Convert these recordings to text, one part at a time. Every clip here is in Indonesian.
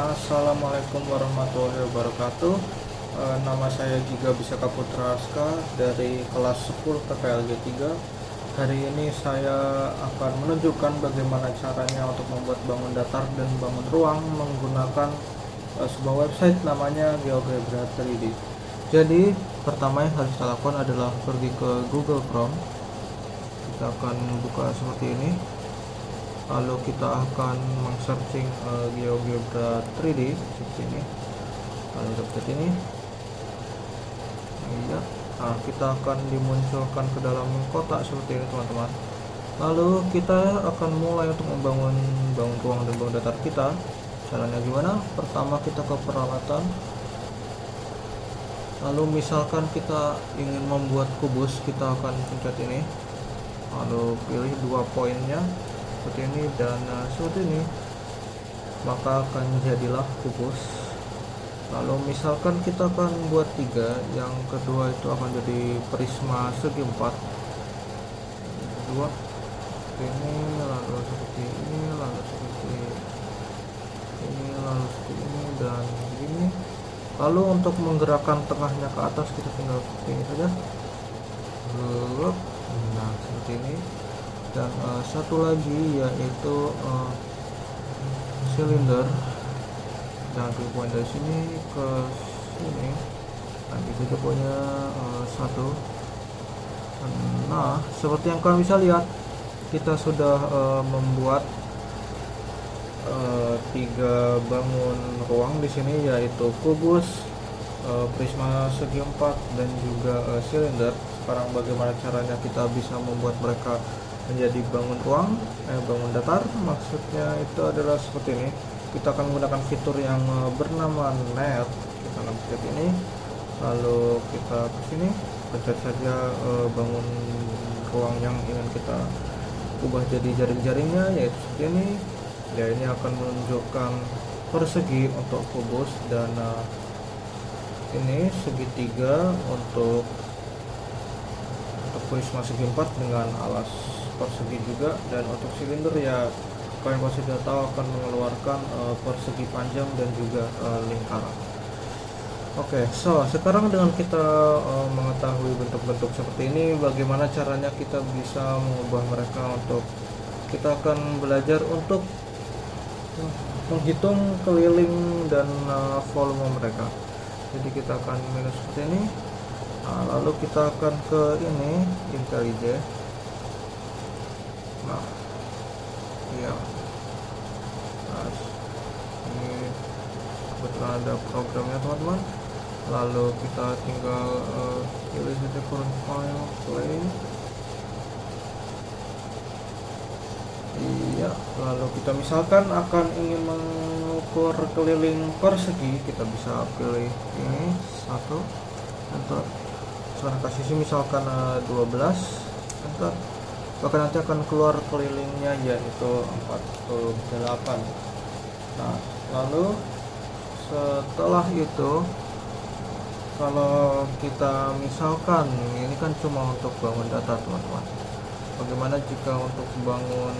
Assalamualaikum warahmatullahi wabarakatuh. Nama saya Giga Bisaka Putra Aska dari kelas 10 PPLG 3. Hari ini saya akan menunjukkan bagaimana caranya untuk membuat bangun datar dan bangun ruang menggunakan sebuah website namanya GeoGebra 3D. Jadi pertama yang harus kita lakukan adalah pergi ke Google Chrome. Kita akan buka seperti ini. Lalu kita akan meng-searching GeoGebra 3D seperti ini. Lalu seperti ini. Iya. Nah, kita akan dimunculkan ke dalam kotak seperti ini, teman-teman. Lalu kita akan mulai untuk membangun ruang dan bangun datar kita. Caranya gimana? Pertama kita ke peralatan. Lalu misalkan kita ingin membuat kubus, kita akan pencet ini. Lalu pilih 2 poinnya seperti ini dan seperti ini, maka akan jadilah kubus. Lalu misalkan kita akan buat 3, yang kedua itu akan jadi prisma segi 4, dua ini, lalu seperti ini, lalu seperti ini, lalu seperti ini dan begini. Lalu untuk menggerakkan tengahnya ke atas kita tinggal seperti ini saja. Nah seperti ini. Dan satu lagi yaitu silinder, dan poin dari sini ke sini, nanti kita punya satu. Nah seperti yang kalian bisa lihat, kita sudah membuat 3 bangun ruang di sini, yaitu kubus, prisma segi 4 dan juga silinder. Sekarang bagaimana caranya kita bisa membuat mereka menjadi bangun ruang, bangun datar? Maksudnya itu adalah seperti ini. Kita akan menggunakan fitur yang bernama net. Kita akan pencet ini, lalu kita ke sini, pencet saja bangun ruang yang ingin kita ubah jadi jaring-jaringnya, yaitu seperti ini. Ya, ini akan menunjukkan persegi untuk kubus dan ini segitiga untuk prisma segi 4 dengan alas persegi juga, dan untuk silinder ya kalian pasti sudah tahu akan mengeluarkan persegi panjang dan juga lingkaran. Oke, sekarang dengan kita mengetahui bentuk-bentuk seperti ini, bagaimana caranya kita bisa mengubah mereka? Untuk kita akan belajar untuk menghitung keliling dan volume mereka. Jadi kita akan minus seperti ini. Nah, lalu kita akan ke ini, IntelliJ. Nah, iya. Nah, ini kebetulan ada programnya, teman-teman. Lalu kita tinggal pilih saja current file, play. Iya, lalu kita misalkan akan ingin mengukur keliling persegi, kita bisa pilih ini 1, enter. Sekarang kasih sini misalkan 12, enter. Maka nanti akan keluar kelilingnya yaitu 48. Nah, lalu setelah itu, kalau kita misalkan ini kan cuma untuk bangun datar, teman-teman. Bagaimana jika untuk bangun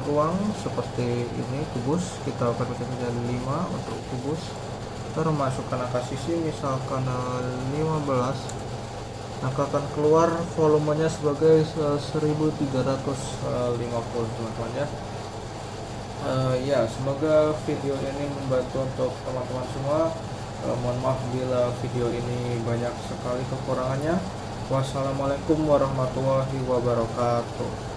ruang seperti ini, kubus, kita akan pencet 5 untuk kubus, termasukkan angka sisi misalkan 15, maka akan keluar volumenya sebagai 1350, teman-teman ya. Ya, semoga video ini membantu untuk teman-teman semua. Mohon maaf bila video ini banyak sekali kekurangannya. Wassalamualaikum warahmatullahi wabarakatuh.